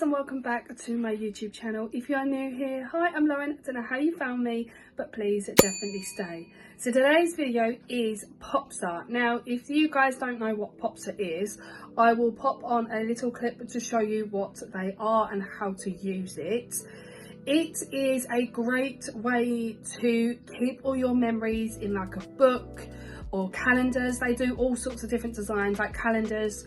And welcome back to my YouTube channel. If you are new here, hi, I'm Lauren. I don't know how you found me, but please definitely stay. So today's video is Popsa. Now, if you guys don't know what Popsa is, I will pop on a little clip to show you what they are and how to use it. It is a great way to keep all your memories in like a book or calendars. They do all sorts of different designs like calendars,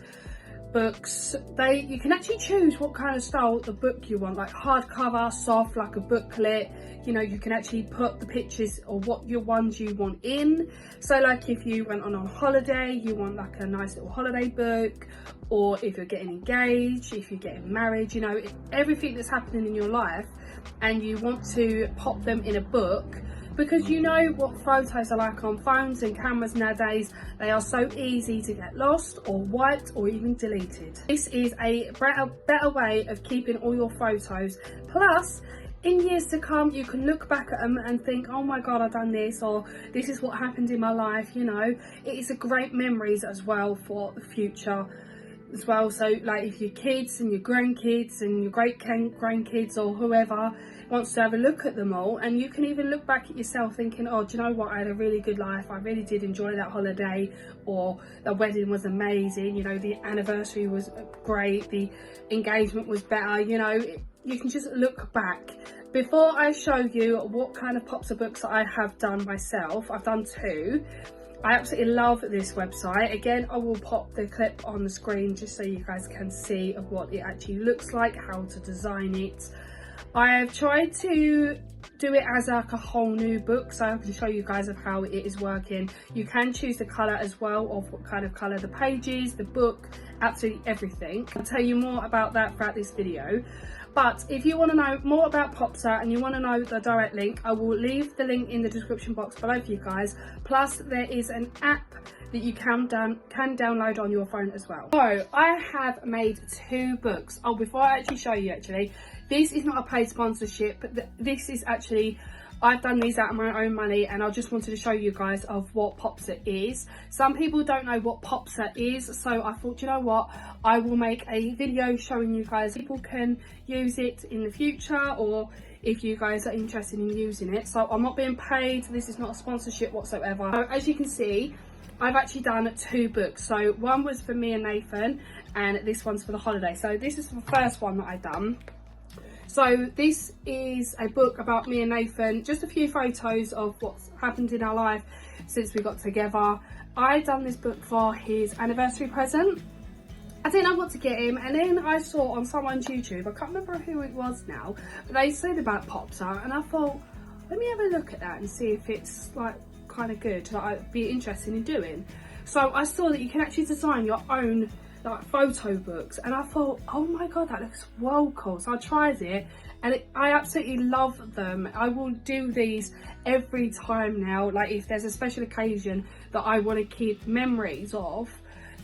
books. You can actually choose what kind of style the book you want, like hardcover, soft, like a booklet. You know, you can actually put the pictures or what your ones you want in. So like if you went on holiday, you want like a nice little holiday book, or if you're getting engaged, if you're getting married, you know, everything that's happening in your life and you want to pop them in a book. Because you know what photos are like on phones and cameras nowadays, they are so easy to get lost or wiped or even deleted. This is a better way of keeping all your photos. Plus, in years to come, you can look back at them and think, oh my God, I've done this, or this is what happened in my life, you know. It is a great memories as well for the future as well. So like if your kids and your grandkids and your great grandkids or whoever wants to have a look at them all, and you can even look back at yourself thinking, oh, do you know what, I had a really good life, I really did enjoy that holiday, or the wedding was amazing, you know, the anniversary was great, the engagement was better, you know. You can just look back. Before I show you what kind of Popsa books I have done myself, I've done two. I absolutely love this website. Again, I will pop the clip on the screen just so you guys can see of what it actually looks like, how to design it. I have tried to do it as like a whole new book, so I can show you guys of how it is working. You can choose the colour as well, of what kind of colour the pages, the book, absolutely everything. I'll tell you more about that throughout this video. But if you want to know more about Popsa and you want to know the direct link, I will leave the link in the description box below for you guys. Plus, there is an app that you can download on your phone as well. So, I have made two books. Oh, before I actually show you, this is not a paid sponsorship, but this is actually, I've done these out of my own money, and I just wanted to show you guys of what Popsa is. Some people don't know what Popsa is, so I thought, you know what, I will make a video showing you guys. People can use it in the future, or if you guys are interested in using it. So I'm not being paid, this is not a sponsorship whatsoever. So as you can see, I've actually done two books. So one was for me and Nathan, and this one's for the holiday. So this is the first one that I've done. So this is a book about me and Nathan, just a few photos of what's happened in our life since we got together. I done this book for his anniversary present. I didn't know what to get him, and then I saw on someone's YouTube, I can't remember who it was now, but they said about Popsa, and I thought, let me have a look at that and see if it's like kind of good that I'd be interested in doing. So I saw that you can actually design your own like photo books, and I thought, oh my God, that looks well cool. So I tried it, and I absolutely love them. I will do these every time now. Like if there's a special occasion that I want to keep memories of,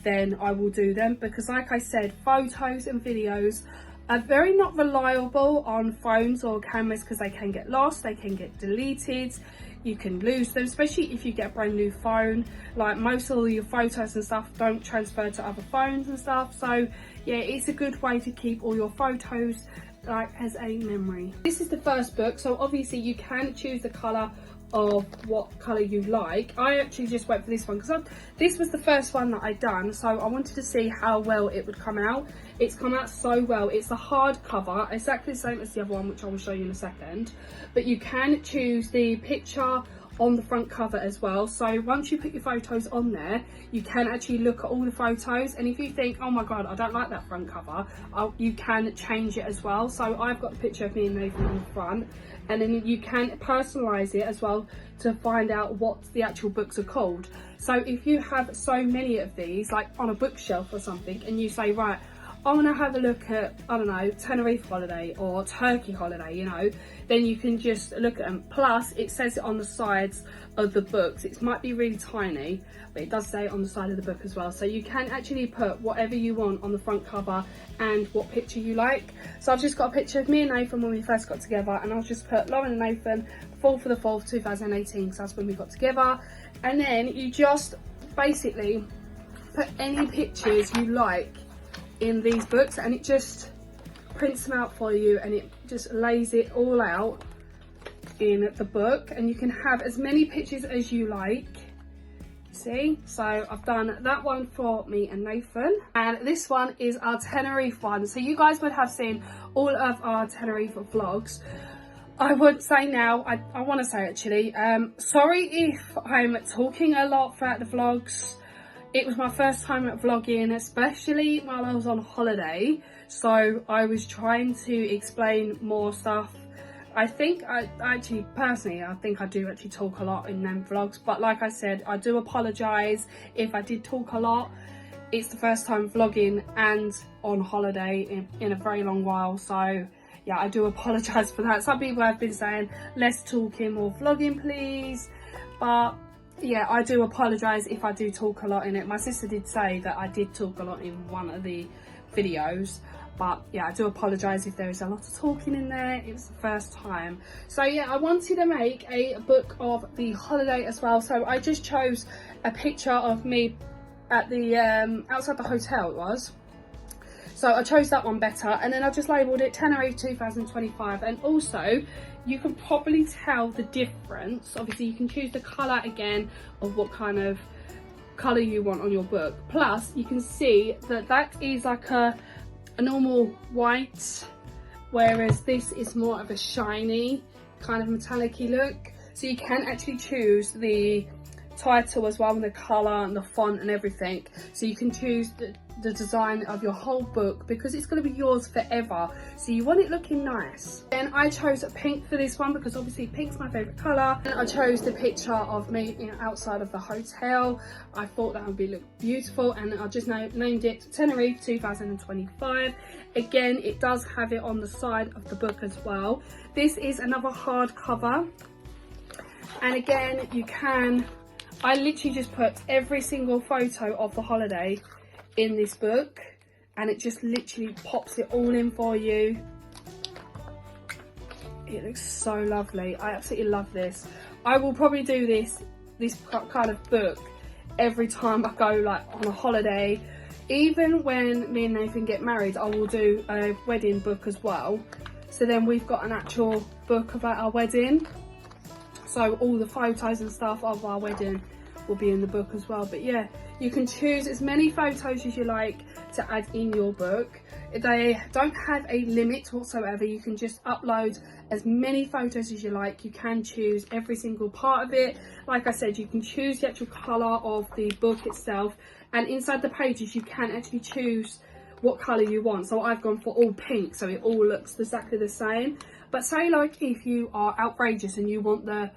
then I will do them, because like I said, photos and videos are very not reliable on phones or cameras, because they can get lost, they can get deleted, you can lose them, especially if you get a brand new phone. Like most of your photos and stuff don't transfer to other phones and stuff. So yeah, it's a good way to keep all your photos like as a memory. This is the first book, so obviously you can choose the colour of what colour you like. I actually just went for this one because this was the first one that I'd done, so I wanted to see how well it would come out. It's come out so well. It's a hardcover, exactly the same as the other one, which I will show you in a second, but you can choose the picture on the front cover as well. So once you put your photos on there, you can actually look at all the photos, and if you think, oh my God, I don't like that front cover, you can change it as well. So I've got a picture of me and Nathan on the front, and then you can personalize it as well to find out what the actual books are called. So if you have so many of these like on a bookshelf or something, and you say, right, I want to have a look at, I don't know, Tenerife holiday or Turkey holiday, you know, then you can just look at them. Plus, it says it on the sides of the books. It might be really tiny, but it does say it on the side of the book as well. So you can actually put whatever you want on the front cover and what picture you like. So I've just got a picture of me and Nathan when we first got together, and I'll just put Lauren and Nathan, 4th for the 4th, 2018, because that's when we got together. And then you just basically put any pictures you like in these books, and it just prints them out for you, and it just lays it all out in the book, and you can have as many pictures as you like. See, so I've done that one for me and Nathan, and this one is our Tenerife one. So you guys would have seen all of our Tenerife vlogs. I would say now, I want to say actually, sorry if I'm talking a lot throughout the vlogs. It was my first time at vlogging, especially while I was on holiday, so I was trying to explain more stuff. I think I think I do actually talk a lot in them vlogs, but like I said, I do apologise if I did talk a lot. It's the first time vlogging and on holiday in a very long while, so yeah, I do apologise for that. Some people have been saying less talking, more vlogging please, but yeah, I do apologise if I do talk a lot in it. My sister did say that I did talk a lot in one of the videos, but yeah, I do apologise if there is a lot of talking in there. It was the first time. So yeah, I wanted to make a book of the holiday as well, so I just chose a picture of me at the outside the hotel it was. So I chose that one better, and then I just labelled it Tenerife 2025. And also you can probably tell the difference. Obviously you can choose the colour again of what kind of colour you want on your book. Plus you can see that that is like a normal white, whereas this is more of a shiny kind of metallic-y look. So you can actually choose the title as well, and the colour and the font and everything. So you can choose the design of your whole book, because it's going to be yours forever, so you want it looking nice. And I chose pink for this one because obviously pink's my favourite colour, and I chose the picture of me, you know, outside of the hotel. I thought that would look beautiful, and I just named it Tenerife 2025. Again, it does have it on the side of the book as well. This is another hardcover, and again you can, I literally just put every single photo of the holiday in this book, and it just literally pops it all in for you. It looks so lovely. I absolutely love this. I will probably do this kind of book every time I go like on a holiday. Even when me and Nathan get married, I will do a wedding book as well, so then we've got an actual book about our wedding, so all the photos and stuff of our wedding will be in the book as well. But yeah, you can choose as many photos as you like to add in your book. They don't have a limit whatsoever. You can just upload as many photos as you like. You can choose every single part of it. Like I said, you can choose the actual colour of the book itself, and inside the pages you can actually choose what colour you want. So I've gone for all pink, so it all looks exactly the same. But say like if you are outrageous and you want the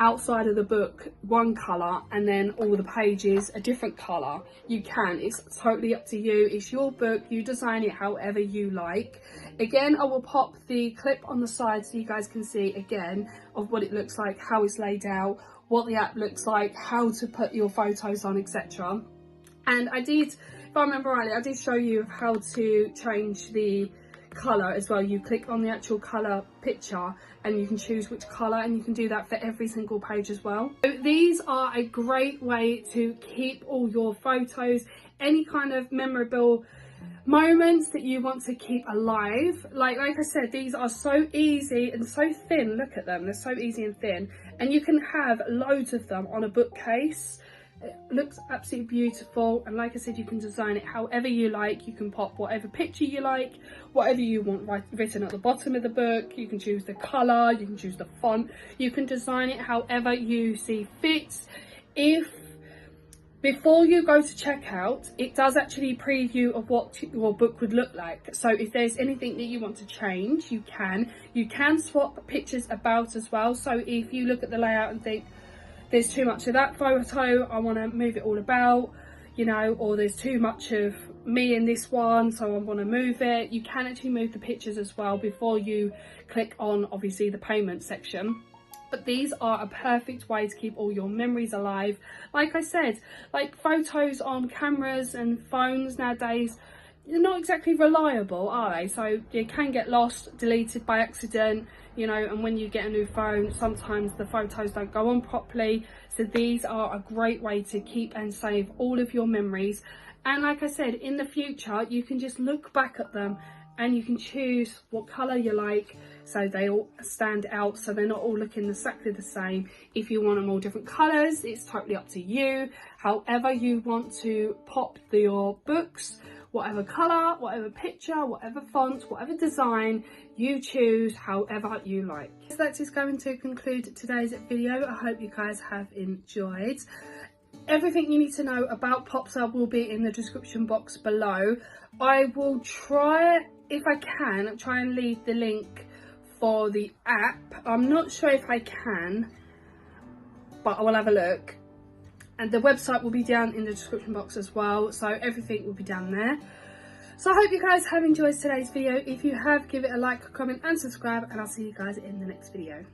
outside of the book one colour and then all the pages a different colour, you can. It's totally up to you. It's your book, you design it however you like. Again, I will pop the clip on the side so you guys can see again of what it looks like, how it's laid out, what the app looks like, how to put your photos on, etc. And I did, if I remember rightly, I did show you how to change the colour as well. You click on the actual colour picture and you can choose which colour, and you can do that for every single page as well. So these are a great way to keep all your photos, any kind of memorable moments that you want to keep alive. Like I said, these are so easy and so thin. Look at them, they're so easy and thin, and you can have loads of them on a bookcase. It looks absolutely beautiful, and like I said, you can design it however you like. You can pop whatever picture you like, whatever you want written at the bottom of the book. You can choose the colour, you can choose the font, you can design it however you see fit. If before you go to checkout, it does actually preview of what your book would look like. So if there's anything that you want to change, you can swap pictures about as well. So if you look at the layout and think there's too much of that photo, I want to move it all about, you know, or there's too much of me in this one, so I want to move it, you can actually move the pictures as well before you click on obviously the payment section. But these are a perfect way to keep all your memories alive. Like I said, like photos on cameras and phones nowadays, they're not exactly reliable, are they? So you can get lost, deleted by accident, you know, and when you get a new phone, sometimes the photos don't go on properly. So these are a great way to keep and save all of your memories. And like I said, in the future, you can just look back at them and you can choose what colour you like, so they all stand out, so they're not all looking exactly the same. If you want them all different colours, it's totally up to you. However you want to pop your books, whatever colour, whatever picture, whatever font, whatever design, you choose however you like. So that is going to conclude today's video. I hope you guys have enjoyed. Everything you need to know about Popsa will be in the description box below. I will try, if I can, try and leave the link for the app. I'm not sure if I can, but I will have a look. And the website will be down in the description box as well, so everything will be down there. So I hope you guys have enjoyed today's video. If you have, give it a like, comment and subscribe, and I'll see you guys in the next video.